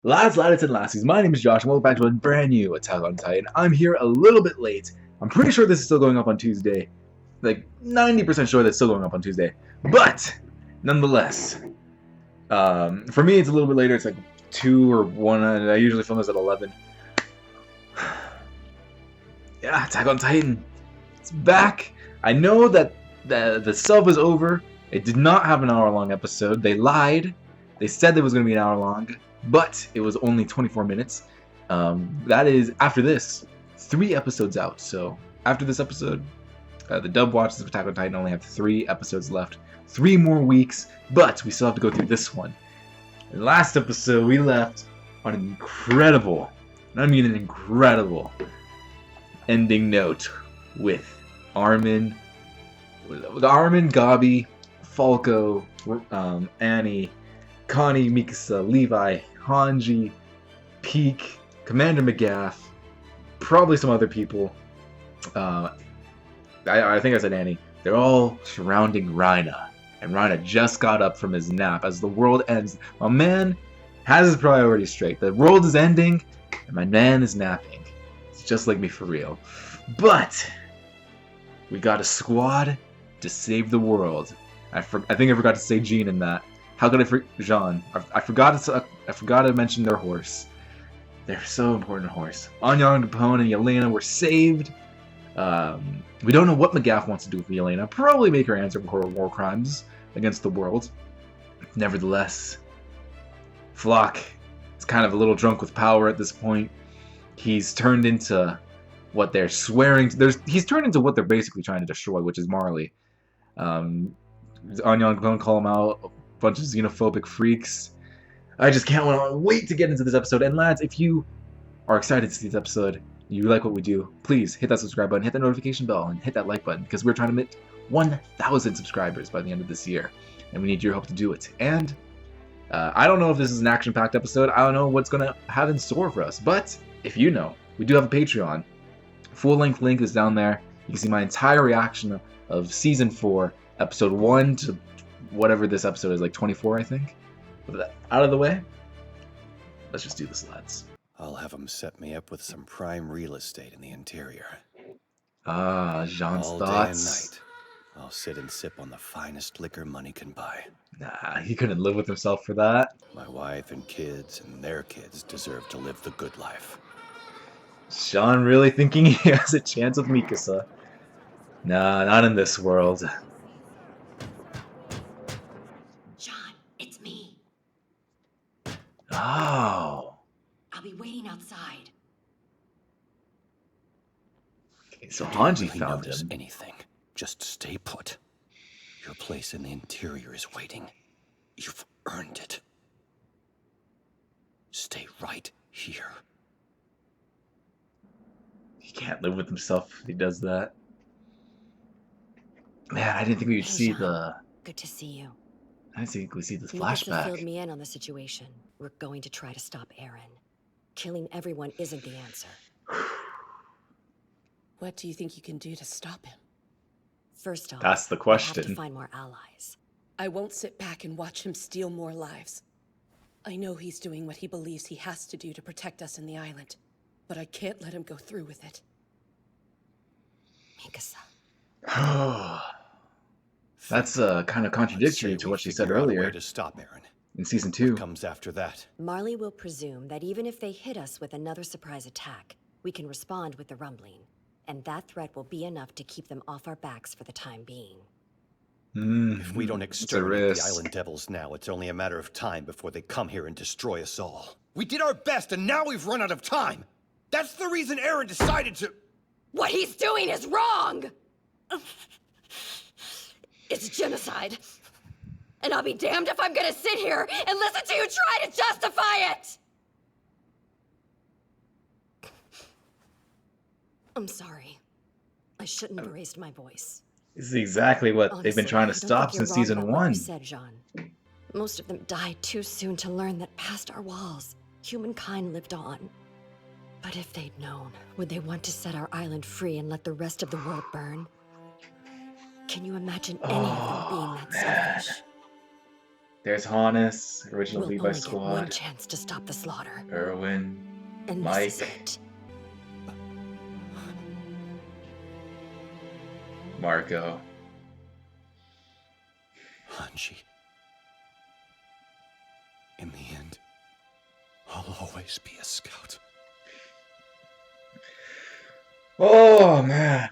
Lads, and lassies, my name is Josh, and welcome back to a brand new Attack on Titan. I'm here a little bit late. I'm pretty sure this is still going up on Tuesday. Like, 90% sure that's still going up on Tuesday. But, nonetheless, for me it's a little bit later. It's like 2 or 1, and I usually film this at 11. Yeah, Attack on Titan. It's back. I know that the sub was over. It did not have an hour-long episode. They lied. They said it was going to be an hour long. But it was only 24 minutes. That is, after this, 3 episodes out. So after this episode, the dub watches of Attack on Titan only have 3 episodes left. 3 more weeks, but we still have to go through this one. And last episode, we left on an incredible, and I mean an incredible, ending note with Armin, Gabi, Falco, Annie, Connie, Mikasa, Levi, Hanji, Peak, Commander McGaff, probably some other people. I think I said Annie. They're all surrounding Reina. And Reina just got up from his nap. As the world ends, my man has his priorities straight. The world is ending, and my man is napping. It's just like me for real. But we got a squad to save the world. I think I forgot to say Jean in that. How could I forget Jean? I forgot to mention their horse. They're so important horse. Anya, Capone, and Yelena were saved. We don't know what McGaff wants to do with Yelena. Probably make her answer for her war crimes against the world. Nevertheless, Flock is kind of a little drunk with power at this point. He's turned into what they're swearing. He's turned into what they're basically trying to destroy, which is Marley. Anya and Capone call him out. Bunch of xenophobic freaks. I just can't wait to get into this episode. And lads, if you are excited to see this episode, you like what we do, please hit that subscribe button, hit that notification bell, and hit that like button, because we're trying to hit 1,000 subscribers by the end of this year, and we need your help to do it. And I don't know if this is an action-packed episode. I don't know what's going to have in store for us, but if you know, we do have a Patreon. Full-length link is down there. You can see my entire reaction of Season 4, Episode 1 to whatever this episode is, like 24, I think. With that out of the way, let's just do this, lads. I'll have them set me up with some prime real estate in the interior. Jean's all thoughts. Day and night, I'll sit and sip on the finest liquor money can buy. Nah, he couldn't live with himself for that. My wife and kids and their kids deserve to live the good life. Jean really thinking he has a chance with Mikasa? Nah, not in this world. Oh. I'll be waiting outside. Okay, so Hanji really found notice him. Anything. Just stay put. Your place in the interior is waiting. You've earned it. Stay right here. He can't live with himself if he does that. Man, I didn't think we would see Jean. the... Good to see you. I didn't think we'd see the Mikasa filled flashback. me in on the situation. We're going to try to stop Eren. Killing everyone isn't the answer. What do you think you can do to stop him? First off, That's the I have question. to find more allies. I won't sit back and watch him steal more lives. I know he's doing what he believes he has to do to protect us in the island, but I can't let him go through with it. Mikasa. That's kind of contradictory to what she said earlier To stop Eren. in Season 2. What comes after that? Marley will presume that even if they hit us with another surprise attack, we can respond with the rumbling. And that threat will be enough to keep them off our backs for the time being. If we don't It's a exterminate the risk. island devils now, it's only a matter of time before they come here and destroy us all. We did our best, and now we've run out of time. That's the reason Eren decided to... What he's doing is wrong! It's genocide. And I'll be damned if I'm gonna sit here and listen to you try to justify it! I'm sorry. I shouldn't have raised my voice. This is exactly what they've been Honestly, trying to I don't stop think you're since wrong Season about what 1. you said, Jean. Most of them died too soon to learn that past our walls, humankind lived on. But if they'd known, would they want to set our island free and let the rest of the world burn? Can you imagine any of them being that selfish? There's Hannes, original We'll Levi only get one squad. chance to stop the slaughter. Erwin, And Mike. this is it. Marco. Hanji. In the end, I'll always be a scout. Oh man.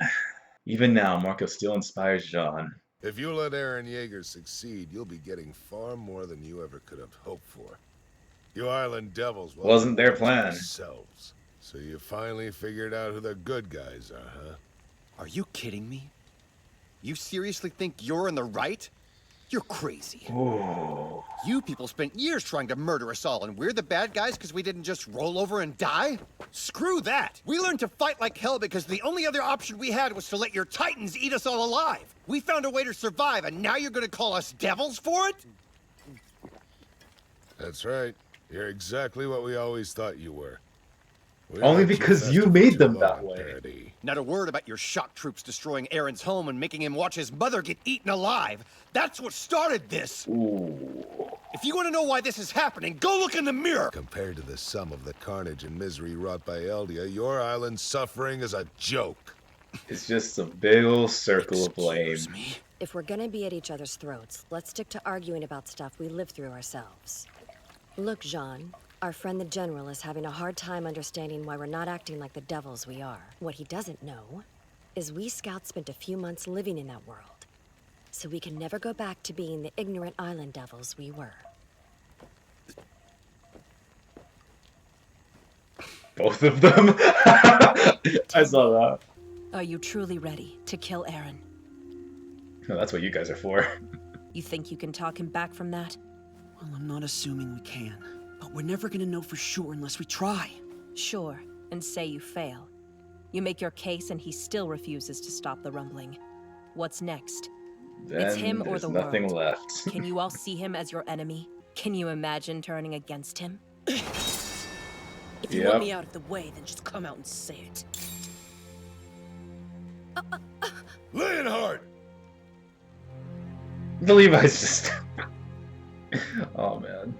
Even now, Marco still inspires Jean. If you let Eren Yeager succeed, you'll be getting far more than you ever could have hoped for. You Island Devils Wasn't their to plan. Yourselves. So you finally figured out who the good guys are, huh? Are you kidding me? You seriously think you're in the right? You're crazy. Ooh. You people spent years trying to murder us all, and we're the bad guys because we didn't just roll over and die? Screw that! We learned to fight like hell because the only other option we had was to let your titans eat us all alive. We found a way to survive, and now you're gonna call us devils for it? That's right. You're exactly what we always thought you were. We Only let because fester you for made too them that long, way. Paradis. Not a word about your shock troops destroying Eren's home and making him watch his mother get eaten alive. That's what started this. Ooh. If you want to know why this is happening, go look in the mirror. Compared to the sum of the carnage and misery wrought by Eldia, your island's suffering is a joke. It's just a big old circle of blame. Excuse me. If we're gonna be at each other's throats, let's stick to arguing about stuff we live through ourselves. Look, Jean, our friend the General is having a hard time understanding why we're not acting like the devils we are. What he doesn't know is we scouts spent a few months living in that world. So we can never go back to being the ignorant island devils we were. Both of them? I saw that. Are you truly ready to kill Eren? No, that's what you guys are for. You think you can talk him back from that? Well, I'm not assuming we can, but we're never gonna know for sure unless we try. Sure, and say you fail. You make your case and he still refuses to stop the rumbling. What's next? Then It's him or there's the nothing world. left. Can you all see him as your enemy? Can you imagine turning against him? If you Yep. want me out of the way, then just come out and say it. Leonhard! The Levi's just... Oh man.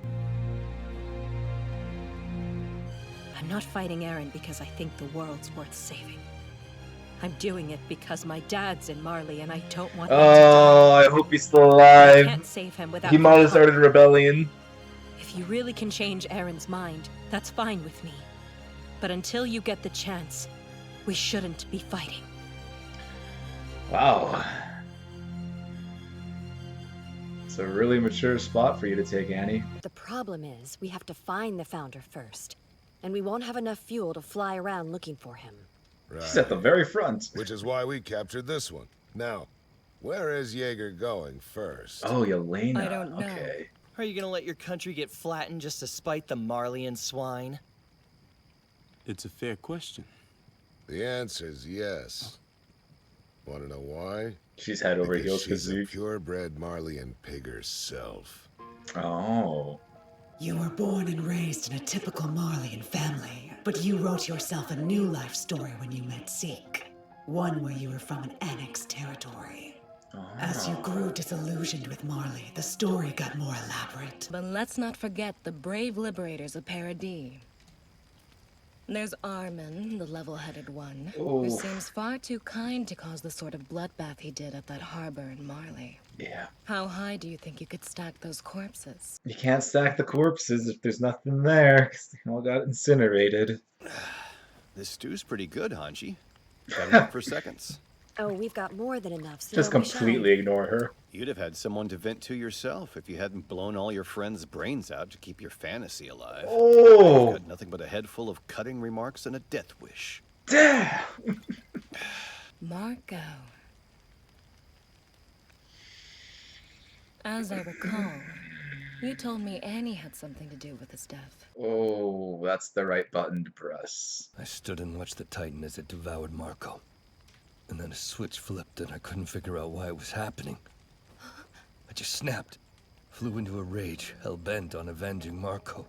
I'm not fighting Eren because I think the world's worth saving. I'm doing it because my dad's in Marley and I don't want him to die. Oh, I hope he's still I alive. can't save him without He might your have started a help. rebellion. If you really can change Eren's mind, that's fine with me. But until you get the chance, we shouldn't be fighting. Wow. It's a really mature spot for you to take, Annie. The problem is, we have to find the Founder first. And we won't have enough fuel to fly around looking for him. Right. She's at the very front. Which is why we captured this one. Now, where is Yeager going first? Oh, Yelena. I don't know. Okay. Are you gonna let your country get flattened just to spite the Marleyan swine? It's a fair question. The answer's yes. Want to know why? She's head over heels for She's a Zeke. purebred Marleyan pig herself. Oh. You were born and raised in a typical Marleyan family, but you wrote yourself a new life story when you met Zeke. One where you were from an annexed territory. As you grew disillusioned with Marley, the story got more elaborate. But let's not forget the brave liberators of Paradis. There's Armin, the level-headed one, Oh. who seems far too kind to cause the sort of bloodbath he did at that harbor in Marley. Yeah. How high do you think you could stack those corpses? You can't stack the corpses if there's nothing there, 'cause they all got incinerated. This stew's pretty good, Hanji. Got enough for seconds. Oh, we've got more than enough, so Just don't be shy. completely ignore her. You'd have had someone to vent to yourself if you hadn't blown all your friends' brains out to keep your fantasy alive. Oh. Got nothing but a head full of cutting remarks and a death wish. Damn. Marco. As I recall, you told me Annie had something to do with his death. Oh, that's the right button to press. I stood and watched the Titan as it devoured Marco. And then a switch flipped and I couldn't figure out why it was happening. I just snapped, flew into a rage, hell-bent on avenging Marco.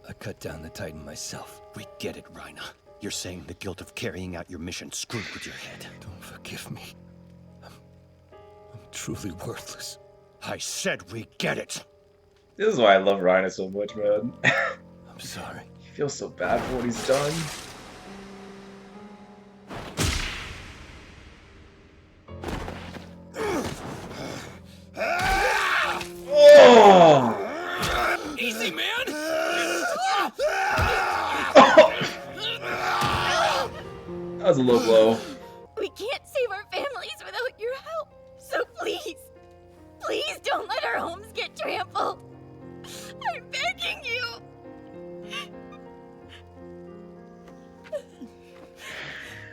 I cut down the Titan myself. We get it, Reina. You're saying the guilt of carrying out your mission screwed with your head. Don't forgive me. I'm truly worthless. I said we get it. This is why I love Reiner so much, man. I'm sorry. He feels so bad for what he's done. Oh! Easy, man! That was a low blow. We can't save our families without your help. So please, please don't let our homes get trampled. I'm begging you.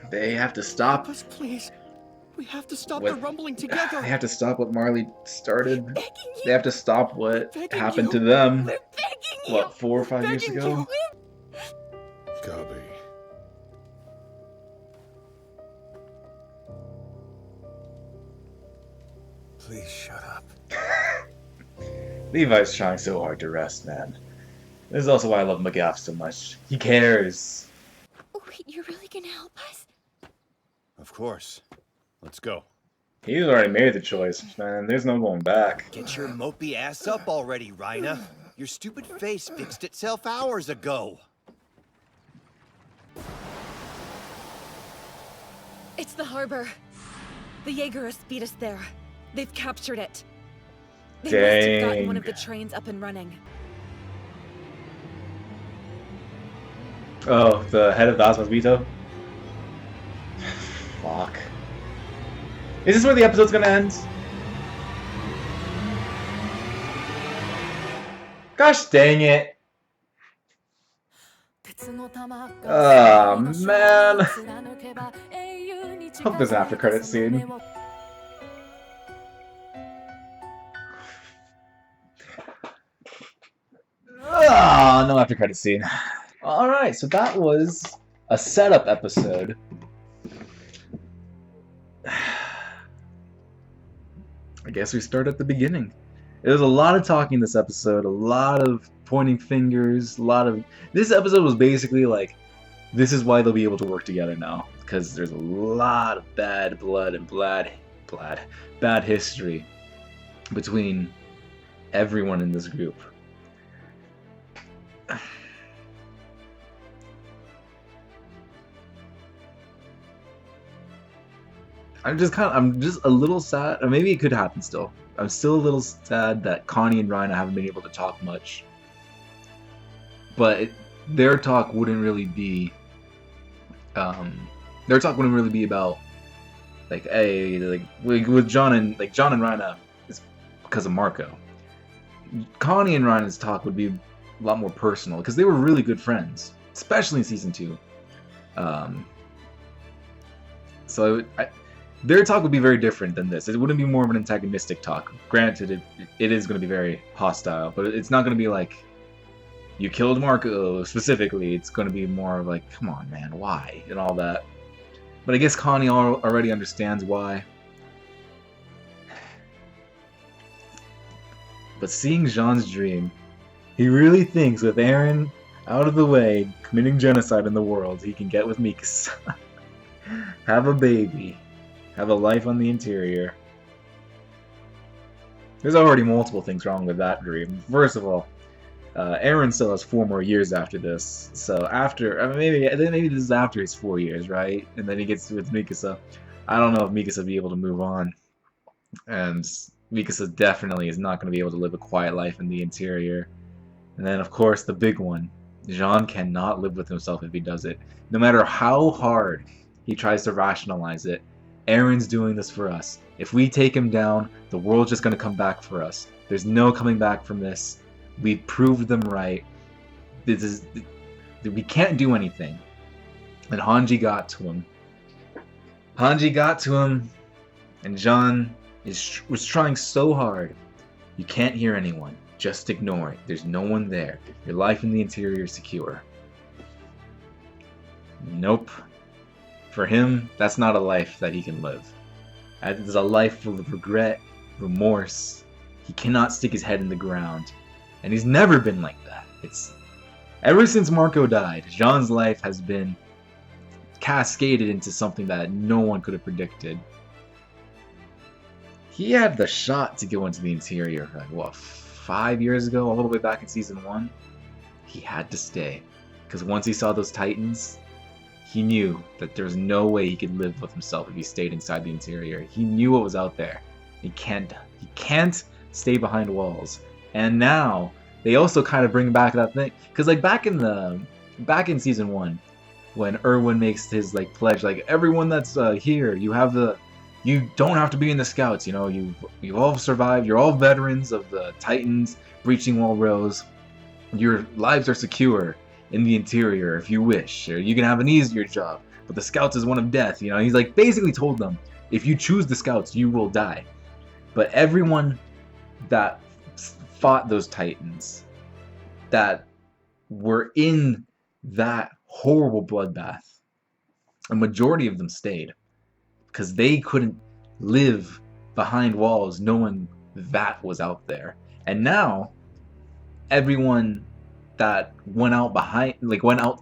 They have to stop. Help us, please. We have to stop What- the rumbling together. They have to stop what Marley started. Begging you. They have to stop what Begging happened you. to them. We're begging you. What, 4 or 5 years Begging ago? Copy. Please shut up. Levi's trying so hard to rest, man. This is also why I love McGaff so much. He cares. Wait, you're really gonna help us? Of course. Let's go. He's already made the choice, man. There's no going back. Get your mopey ass up already, Rhina. Your stupid face fixed itself hours ago. It's the harbor. The Jaegerists beat us there. They've captured it. They must have gotten one of the trains up and running. Oh, the head of Dasma's veto? Fuck. Is this where the episode's gonna end? Gosh dang it. Oh man. Hope there's an after credit scene. Ah, no after credit scene. Alright, so that was a setup episode. I guess we start at the beginning. There's a lot of talking this episode, a lot of pointing fingers, a lot of... This episode was basically like, this is why they'll be able to work together now. Because there's a lot of bad blood and bad history between everyone in this group. I'm just a little sad, or maybe it could happen still. I'm still a little sad that Connie and Rhina haven't been able to talk much. But their talk wouldn't really be, about, like, hey, like with John and Rhina, it's because of Marco. Connie and Rhina's talk would be a lot more personal because they were really good friends, especially in season 2. Their talk would be very different than this. It wouldn't be more of an antagonistic talk. Granted, it is going to be very hostile, but it's not going to be like, you killed Marco specifically. It's going to be more of like, come on, man, why? And all that. But I guess Connie already understands why. But seeing Jean's dream, he really thinks with Eren out of the way, committing genocide in the world, he can get with Mikasa. Have a baby. Have a life on the interior. There's already multiple things wrong with that dream. First of all, Eren still has 4 more years after this. So after, maybe this is after his 4 years, right? And then he gets with Mikasa. I don't know if Mikasa will be able to move on. And Mikasa definitely is not going to be able to live a quiet life in the interior. And then, of course, the big one. Jean cannot live with himself if he does it. No matter how hard he tries to rationalize it, Eren's doing this for us. If we take him down, the world's just going to come back for us. There's no coming back from this. We proved them right. We can't do anything. And Hanji got to him. And Jean was trying so hard. You can't hear anyone. Just ignore it. There's no one there. Your life in the interior is secure. Nope. For him, that's not a life that he can live. It's a life full of regret, remorse. He cannot stick his head in the ground. And he's never been like that. Ever since Marco died, Jean's life has been cascaded into something that no one could have predicted. He had the shot to go into the interior. Like, well, 5 years ago, all the way back in season 1, he had to stay. Because once he saw those Titans, he knew that there's no way he could live with himself if he stayed inside the interior. He knew what was out there. He can't stay behind walls. And now they also kind of bring back that thing, because like back in season 1, when Erwin makes his like pledge, like everyone that's here, you don't have to be in the Scouts. You know, you've all survived. You're all veterans of the Titans breaching Wall Rose. Your lives are secure in the interior if you wish, or you can have an easier job. But the Scouts is one of death. You know, he's like basically told them, if you choose the Scouts, you will die. But everyone that fought those Titans, that were in that horrible bloodbath, a majority of them stayed because they couldn't live behind walls knowing that was out there. And now everyone that went out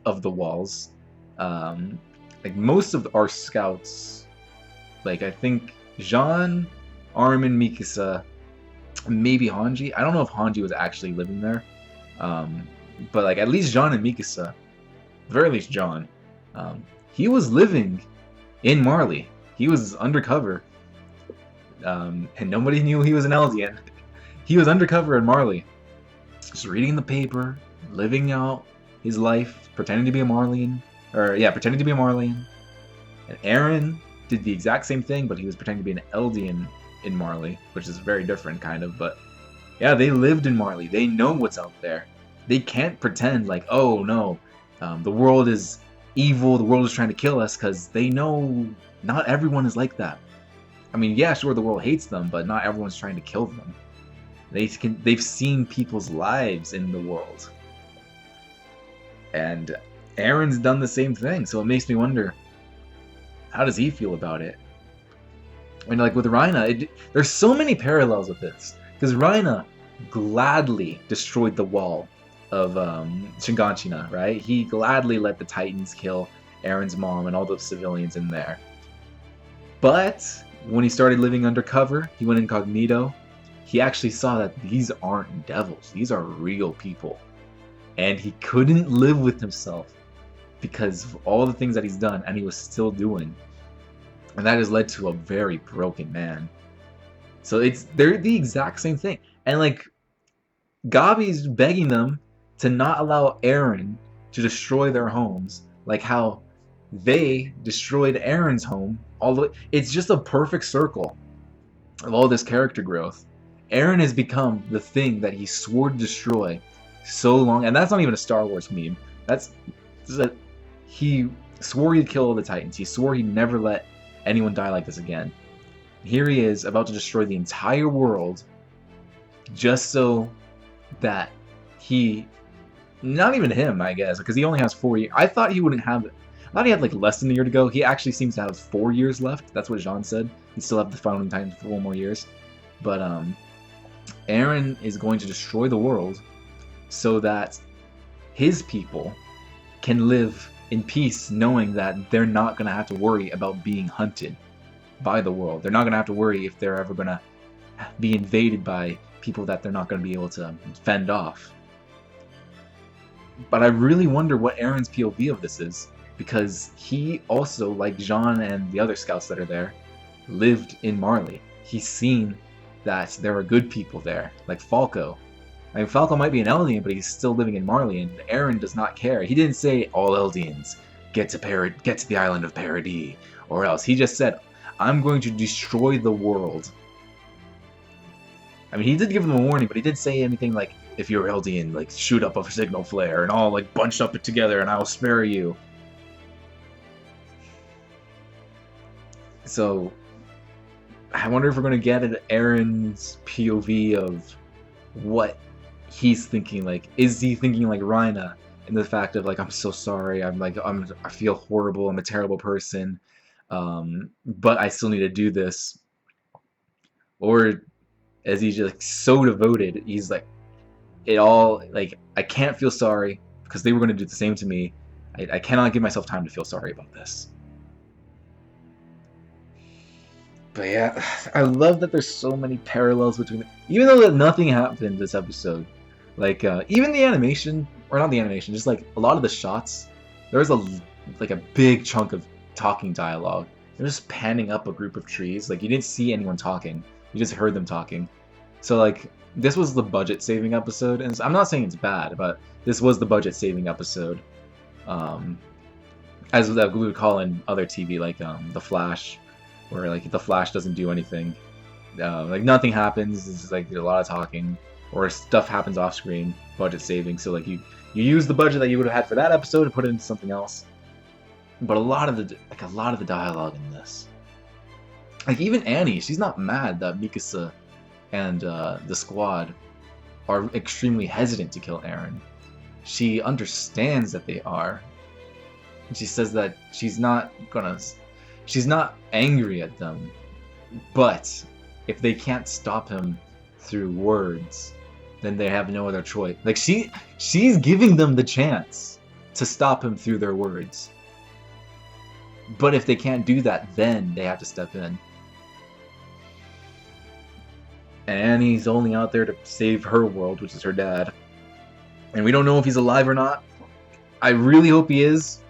of the walls, like most of our Scouts, like I think Jean, Armin, Mikasa, maybe Hanji. I don't know if Hanji was actually living there, but like at least Jean and Mikasa, very least John, he was living in Marley. He was undercover, and nobody knew he was an Eldian. He was undercover in Marley, just reading the paper, living out his life, pretending to be a Marleyan. Pretending to be a Marleyan. And Eren did the exact same thing, but he was pretending to be an Eldian in Marley, which is very different, kind of. But yeah, they lived in Marley. They know what's out there. They can't pretend like, oh no, the world is evil, the world is trying to kill us, because they know not everyone is like that. I mean, yeah, sure, the world hates them, but not everyone's trying to kill them. They've seen people's lives in the world. And Eren's done the same thing, so it makes me wonder, how does he feel about it? And like with Reina, there's so many parallels with this, because Reina gladly destroyed the wall of Shiganshina, right? He gladly let the Titans kill Eren's mom and all those civilians in there. But when he started living undercover, he went incognito. He actually saw that these aren't devils; these are real people, and he couldn't live with himself because of all the things that he's done, and he was still doing. And that has led to a very broken man. So they're the exact same thing. And like, Gabi's begging them to not allow Eren to destroy their homes, like how they destroyed Eren's home. It's just a perfect circle of all this character growth. Eren has become the thing that he swore to destroy so long, and that's not even a Star Wars meme. He swore he'd kill all the Titans. He swore he'd never let anyone die like this again. Here he is about to destroy the entire world just so that not even him, I guess, because he only has 4 years. I thought he wouldn't have it. I thought he had like less than a year to go. He actually seems to have 4 years left. That's what Jean said. He still have the Founding Titans for 4 more years. But Eren is going to destroy the world so that his people can live in peace, knowing that they're not going to have to worry about being hunted by the world. They're not going to have to worry if they're ever going to be invaded by people that they're not going to be able to fend off. But I really wonder what Eren's POV of this is, because he also, like Jean and the other scouts that are there, lived in Marley. He's seen that there are good people there, like Falco. I mean, Falco might be an Eldian, but he's still living in Marley, and Eren does not care. He didn't say, all Eldians, get to the island of Paradis, or else. He just said, I'm going to destroy the world. I mean, he did give them a warning, but he didn't say anything like, if you're Eldian, like, shoot up a signal flare, and all, like, bunch up together, and I will spare you. So, I wonder if we're going to get at Eren's POV of what he's thinking. Like, is he thinking like Reina in the fact of like, I'm so sorry, I feel horrible, I'm a terrible person, but I still need to do this? Or is he just like, so devoted, he's like, I can't feel sorry because they were going to do the same to me. I cannot give myself time to feel sorry about this. But yeah, I love that there's so many parallels between, even though that nothing happened this episode. Like even the animation, or not the animation, just like a lot of the shots, there was a big chunk of talking dialogue. They're just panning up a group of trees. Like you didn't see anyone talking, you just heard them talking. So like this was the budget saving episode, and I'm not saying it's bad, but this was the budget saving episode. As we would call in other TV, like The Flash, where like The Flash doesn't do anything, like nothing happens. It's just like there's a lot of talking, or stuff happens off screen. Budget saving, so like you use the budget that you would have had for that episode and put it into something else. But a lot of the dialogue in this, like even Annie, she's not mad that Mikasa and the squad are extremely hesitant to kill Eren. She understands that they are. And she says that she's not angry at them, but if they can't stop him through words, then they have no other choice. Like she's giving them the chance to stop him through their words. But if they can't do that, then they have to step in. And Annie's only out there to save her world, which is her dad. And we don't know if he's alive or not. I really hope he is.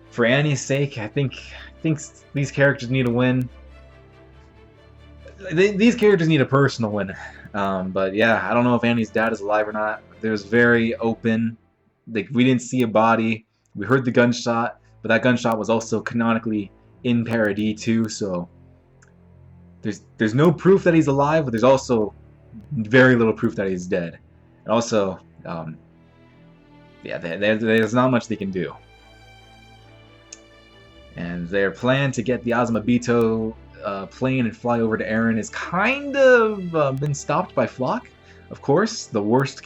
For Annie's sake, I think these characters need a win. These characters need a personal win. But yeah, I don't know if Annie's dad is alive or not. It was very open. Like we didn't see a body. We heard the gunshot, but that gunshot was also canonically in Paradis too. So there's no proof that he's alive, but there's also very little proof that he's dead. And also, yeah, there's not much they can do. And their plan to get the Azumabito plane and fly over to Eren is kind of been stopped by Floch. Of course, the worst.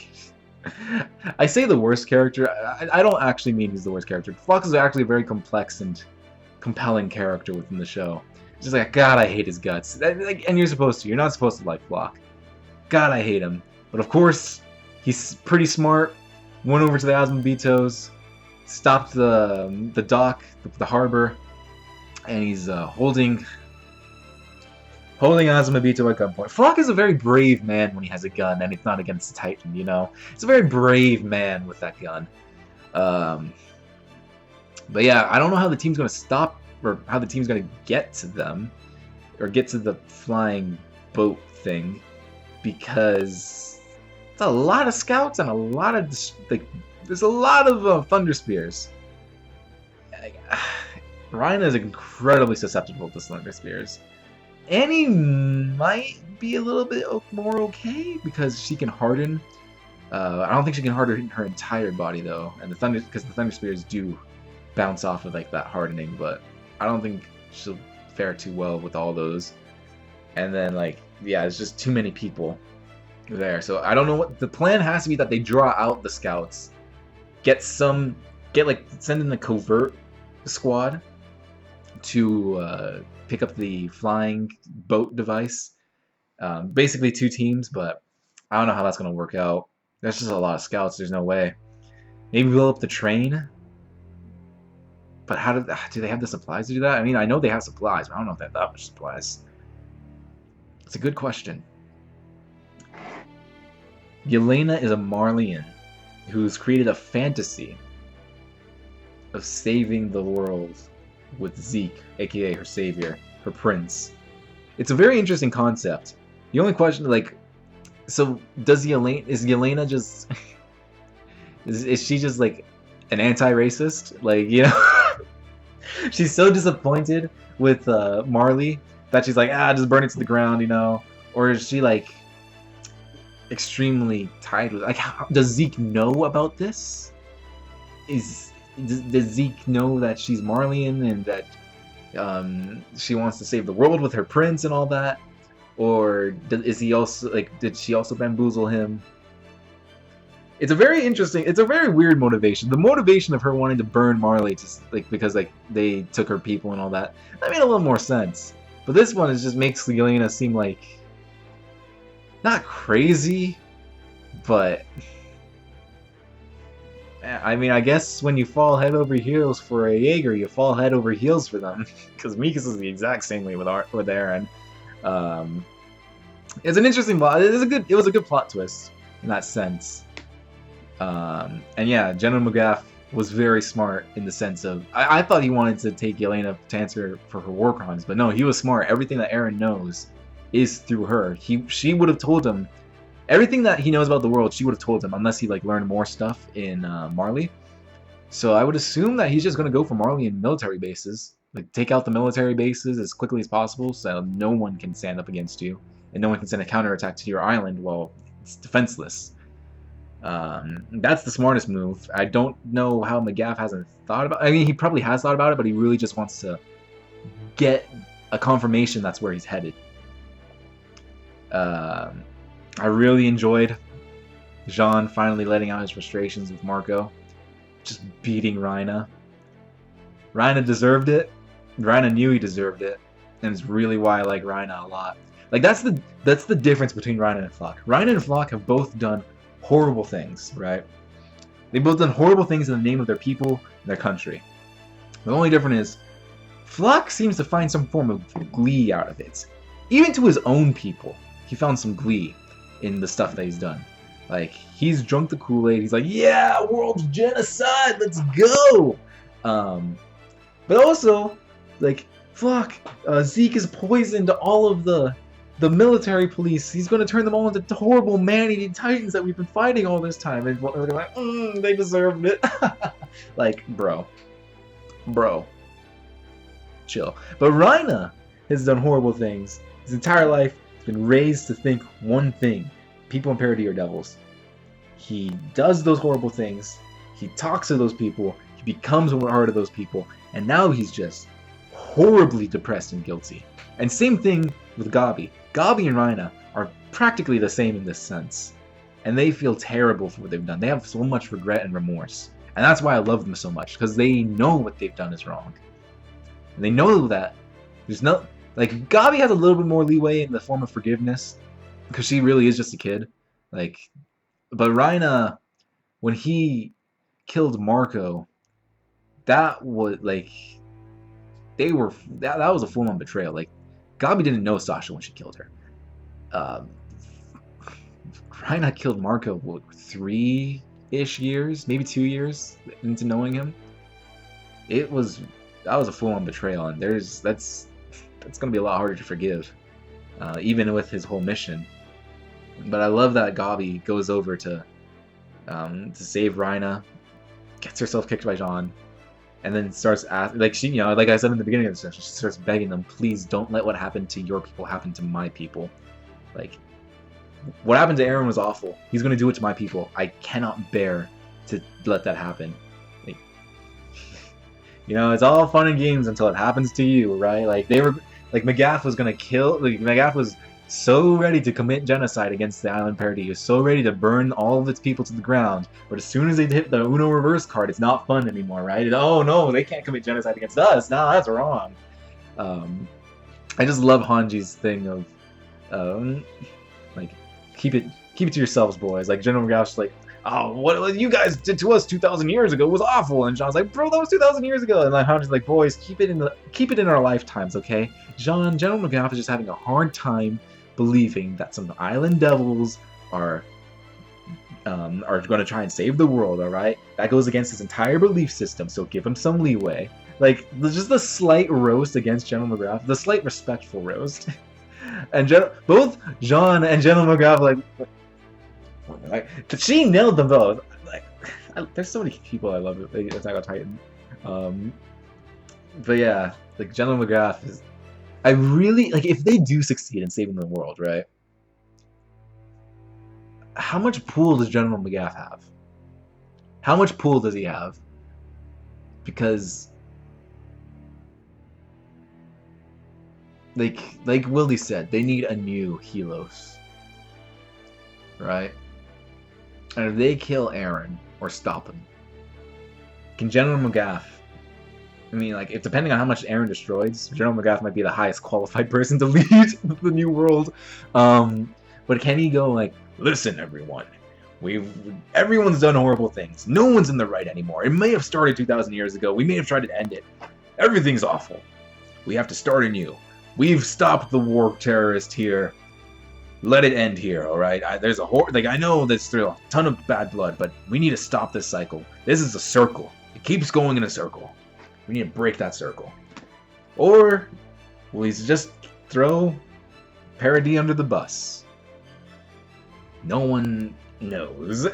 I say the worst character. I don't actually mean he's the worst character. Floch is actually a very complex and compelling character within the show. It's just like, God, I hate his guts. And you're supposed to. You're not supposed to like Floch. God, I hate him. But of course, he's pretty smart. Went over to the Azumabitos, stopped the dock, the harbor, and he's holding Azumabito at gunpoint. Floch is a very brave man when he has a gun, and it's not against the Titan, you know? It's a very brave man with that gun. But yeah, I don't know how the team's going to stop, or how the team's going to get to them, or get to the flying boat thing, because it's a lot of scouts and a lot of, like, there's a lot of Thunder Spears. Reiner is incredibly susceptible to Thunder Spears. Annie might be a little bit more okay because she can harden. I don't think she can harden her entire body though, and because the Thunder Spears do bounce off of like that hardening, but I don't think she'll fare too well with all those. And then like, yeah, it's just too many people there. So I don't know what the plan has to be. That they draw out the scouts, send in the covert squad to pick up the flying boat device. Basically 2 teams, but I don't know how that's going to work out. That's just a lot of scouts. There's no way. Maybe blow up the train. But how do they have the supplies to do that? I mean, I know they have supplies, but I don't know if they have that much supplies. It's a good question. Yelena is a Marleyan who's created a fantasy of saving the world with Zeke, aka her savior, her prince. It's a very interesting concept. The only question, like, so is Yelena just is she just like an anti-racist? Like, you know, she's so disappointed with Marley that she's like, just burn it to the ground, you know? Or is she like extremely tied with, like, does Zeke know about this? Does Zeke know that she's Marleyan and that she wants to save the world with her prince and all that? Or is he also like, did she also bamboozle him? It's a very interesting, it's a very weird motivation. The motivation of her wanting to burn Marley just like because like they took her people and all that made a little more sense. But this one just makes Yelena seem like not crazy, but I mean, I guess when you fall head over heels for a Jaeger, you fall head over heels for them. Because Mikasa is the exact same way with Eren. It's an interesting plot. It was a good plot twist in that sense. And yeah, General McGrath was very smart in the sense of I thought he wanted to take Yelena to answer for her war crimes, but no, he was smart. Everything that Eren knows is through her. She would have told him everything that he knows about the world. She would have told him unless he like learned more stuff in Marley. So I would assume that he's just gonna go for Marley and military bases, like take out the military bases as quickly as possible, so no one can stand up against you, and no one can send a counterattack to your island while it's defenseless. That's the smartest move. I don't know how McGaff hasn't thought about. I mean, he probably has thought about it, but he really just wants to get a confirmation that's where he's headed. I really enjoyed Jean finally letting out his frustrations with Marco, just beating Reina. Reina deserved it. Reina knew he deserved it, and it's really why I like Reina a lot. Like that's the difference between Reina and Floch. Reina and Floch have both done horrible things, right? They've both done horrible things in the name of their people and their country. The only difference is Floch seems to find some form of glee out of it. Even to his own people, he found some glee in the stuff that he's done. Like, he's drunk the Kool-Aid, he's like, yeah, world genocide, let's go! But also, like, Floch, Zeke is poisoned all of the military police. He's going to turn them all into horrible man-eating titans that we've been fighting all this time. And they're like, they deserved it. Like, bro. Chill. But Reina has done horrible things. His entire life has been raised to think one thing. People in Paradis are devils. He does those horrible things. He talks to those people. He becomes a part of those people. And now he's just horribly depressed and guilty. And same thing with Gabi. Gabi and Reina are practically the same in this sense. And they feel terrible for what they've done. They have so much regret and remorse. And that's why I love them so much. Because they know what they've done is wrong. And they know that there's no... Like, Gabi has a little bit more leeway in the form of forgiveness. Because she really is just a kid. Like... But Reina, when he killed Marco, that was, like... They were... That was a full-on betrayal. Like, Gabi didn't know Sasha when she killed her. Reina killed Marco, what, 3-ish years? Maybe 2 years into knowing him? That was a full-on betrayal, and that's gonna be a lot harder to forgive. Even with his whole mission. But I love that Gabi goes over to save Reina, gets herself kicked by Jean, and then starts asking, like, she, you know, like I said in the beginning of the session, she starts begging them, please don't let what happened to your people happen to my people. Like, what happened to Eren was awful. He's gonna do it to my people. I cannot bear to let that happen. Like, you know, it's all fun and games until it happens to you, right? Like, they were, like, McGaff was gonna kill, like, McGaff was so ready to commit genocide against the island Paradis. He was so ready to burn all of its people to the ground. But as soon as they hit the Uno reverse card, it's not fun anymore, right? Oh no, they can't commit genocide against us. No, that's wrong. I just love Hanji's thing of, like, keep it to yourselves, boys. Like, General McGrath's like, oh, what you guys did to us 2,000 years ago was awful. And Jean's like, bro, that was 2,000 years ago. And like Hanji's like, boys, keep it in our lifetimes, okay? General McGrath is just having a hard time believing that some island devils are going to try and save the world, alright? That goes against his entire belief system, so give him some leeway. Like, just the slight roast against General McGrath, the slight respectful roast. And both Jean and General McGrath, like, she nailed them both. Like, there's so many people I love in Attack on Titan. But yeah, like, General McGrath is... I really, like, if they do succeed in saving the world, right? How much pull does General McGrath have? How much pull does he have? Because, like Willie said, they need a new Helos. Right? And if they kill Eren, or stop him, can General McGrath... I mean, like, if depending on how much Eren destroys, General McGrath might be the highest qualified person to lead the new world. But can he go, like, listen, everyone, Everyone's done horrible things. No one's in the right anymore. It may have started 2,000 years ago. We may have tried to end it. Everything's awful. We have to start anew. We've stopped the war terrorist here. Let it end here, all right? There's a I know there's a ton of bad blood, but we need to stop this cycle. This is a circle. It keeps going in a circle. We need to break that circle. Or will he just throw Paradis under the bus? No one knows.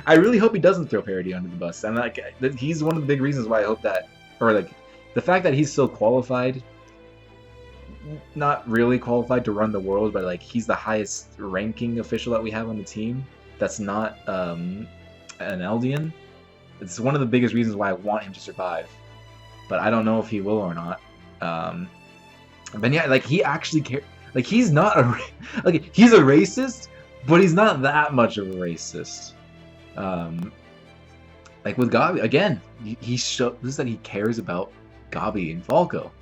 I really hope he doesn't throw Paradis under the bus. And like, he's one of the big reasons why I hope that, or like, the fact that he's so qualified, not really qualified to run the world, but like he's the highest ranking official that we have on the team that's not an Eldian. It's one of the biggest reasons why I want him to survive, but I don't know if he will or not. But yeah, like he actually cares. Like he's not a like he's a racist, but he's not that much of a racist. Like with Gabi, again, he shows that he cares about Gabi and Falco.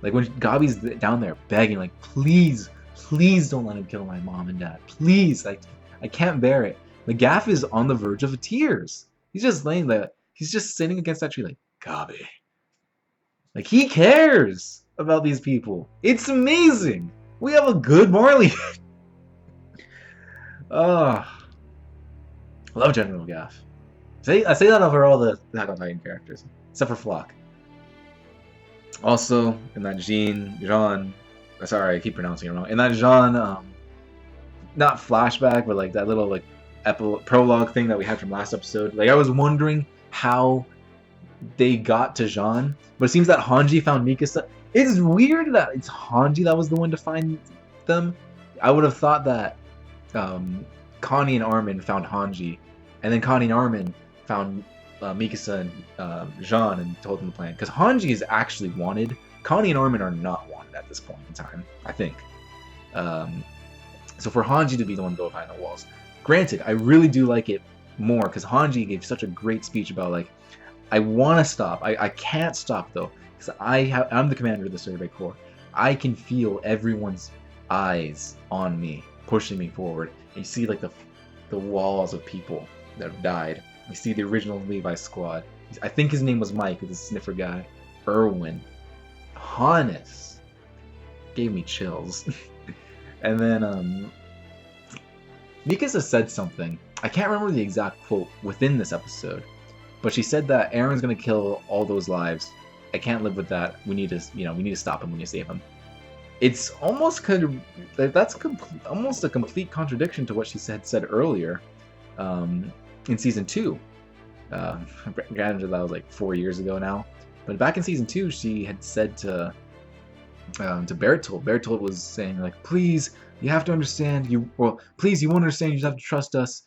Like when Gabi's down there begging, like, please don't let him kill my mom and dad. Please, like, I can't bear it. Gaff is on the verge of tears. He's just laying there. He's just sitting against that tree like, Gabi. Like, he cares about these people. It's amazing. We have a good Marley. I love General Gaff. I say that over all the Attack on Titan characters, except for Flock. Also, in that Jean, sorry, I keep pronouncing it wrong. In that Jean, not flashback, but like that little like prologue thing that we had from last episode. Like I was wondering how they got to Jean, but it seems that Hanji found Mikasa. It's weird that it's Hanji that was the one to find them. I would have thought that Connie and Armin found Hanji, and then Connie and Armin found Mikasa and Jean and told them the plan. Because Hanji is actually wanted. Connie and Armin are not wanted at this point in time, I think. So for Hanji to be the one to go behind the walls. Granted, I really do like it more because Hanji gave such a great speech about like, I want to stop. I can't stop though because I'm the commander of the Survey Corps. I can feel everyone's eyes on me, pushing me forward. And you see like the walls of people that have died. You see the original Levi squad. I think his name was Mike, the sniffer guy. Erwin. Hannes. Gave me chills. And then, Mikasa said something. I can't remember the exact quote within this episode. But she said that Aaron's gonna kill all those lives. I can't live with that. We need to stop him. We need to save him. It's almost almost a complete contradiction to what she said earlier. In season 2, granted that was like 4 years ago now, but back in season 2, she had said to Bertolt was saying like, please, you have to understand. Please, you won't understand. You just have to trust us.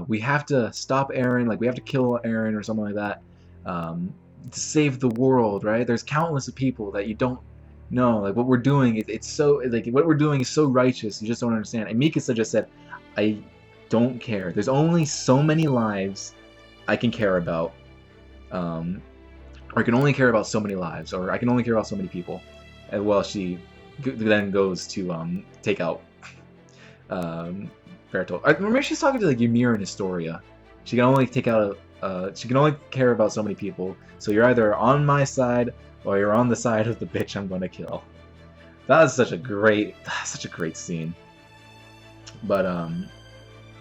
We have to stop Eren. Like we have to kill Eren or something like that to save the world. Right? There's countless of people that you don't know. Like what we're doing, it's so like what we're doing is so righteous. You just don't understand. And Mikasa just said, I don't care. There's only so many lives I can care about, or I can only care about so many lives, or I can only care about so many people. And well, she then goes to take out Bertolt. I remember she's talking to like Ymir and Historia. She can only take out she can only care about so many people. So you're either on my side or you're on the side of the bitch I'm gonna kill. That's such a great scene. But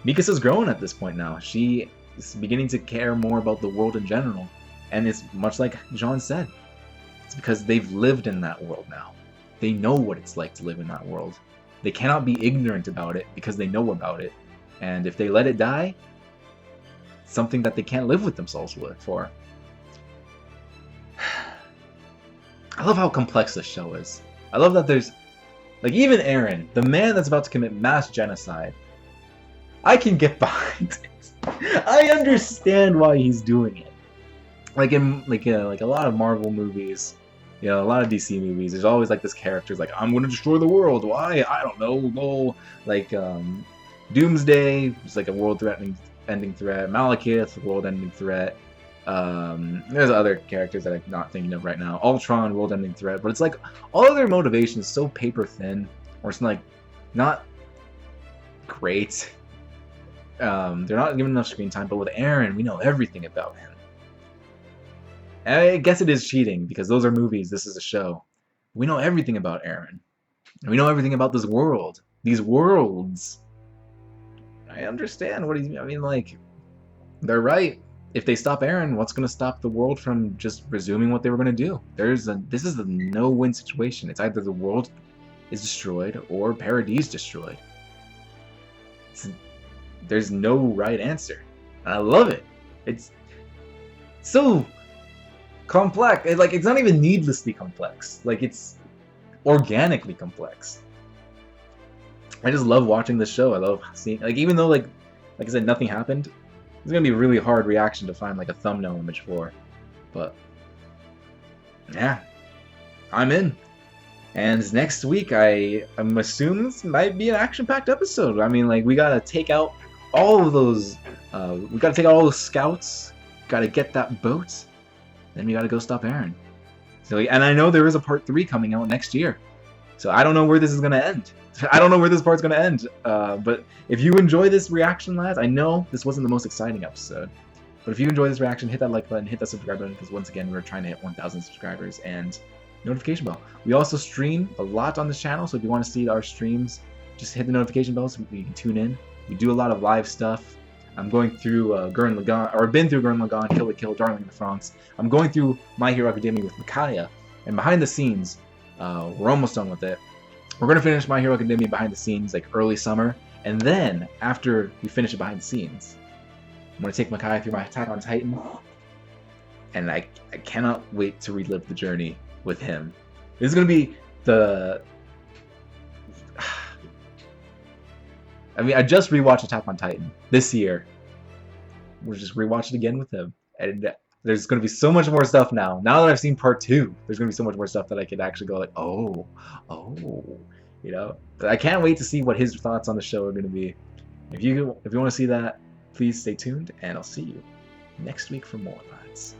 Mikasa's grown at this point now. She is beginning to care more about the world in general. And it's much like John said. It's because they've lived in that world now. They know what it's like to live in that world. They cannot be ignorant about it because they know about it. And if they let it die, it's something that they can't live with themselves for. I love how complex this show is. I love that there's... Like, even Eren, the man that's about to commit mass genocide, I can get behind it. I understand why he's doing it. Like in like a lot of Marvel movies, a lot of DC movies, there's always like this character's like, I'm going to destroy the world. Why? I don't know. Like Doomsday, it's like a world-ending threat. Malekith, world-ending threat. There's other characters that I'm not thinking of right now. Ultron, world-ending threat. But it's like all of their motivation is so paper thin, or it's like not great. they're not giving enough screen time. But with Eren, we know everything about him. I guess it is cheating because those are movies. This is a show. We know everything about Eren. We know everything about this world. These worlds. I understand what he's... I mean, like, they're right. If they stop Eren, what's going to stop the world from just resuming what they were going to do? This is a no-win situation. It's either the world is destroyed or Paradis destroyed. There's no right answer. And I love it. It's so complex. It's not even needlessly complex. Like, it's organically complex. I just love watching this show. I love seeing, like, even though like I said, nothing happened. It's gonna be a really hard reaction to find like a thumbnail image for, but yeah, I'm in. And next week, I'm assuming this might be an action-packed episode. I mean, like, we gotta take out all of those. We gotta take out all those scouts. Gotta get that boat. Then we gotta go stop Eren. So, and I know there is a part 3 coming out next year. So I don't know where this is gonna end. I don't know where this part's gonna end. But if you enjoy this reaction, lads, I know this wasn't the most exciting episode. But if you enjoy this reaction, hit that like button, hit that subscribe button, because once again, we're trying to hit 1,000 subscribers, and notification bell. We also stream a lot on this channel, so if you want to see our streams, just hit the notification bell so you can tune in. We do a lot of live stuff. I'm going through Gurren Lagann, or I've been through Gurren Lagann, Kill la Kill, Darling in the Franxx. I'm going through My Hero Academia with Micaiah, and behind the scenes, we're almost done with it. We're going to finish My Hero Academia behind the scenes, like early summer, and then, after we finish it behind the scenes, I'm going to take Micaiah through my Attack on Titan, and I cannot wait to relive the journey with him. This is going to be the... I mean, I just rewatched Attack on Titan this year. We'll just rewatch it again with him. And there's going to be so much more stuff now. Now that I've seen part 2, there's going to be so much more stuff that I could actually go like, oh, you know? But I can't wait to see what his thoughts on the show are going to be. If you want to see that, please stay tuned, and I'll see you next week for more, lads.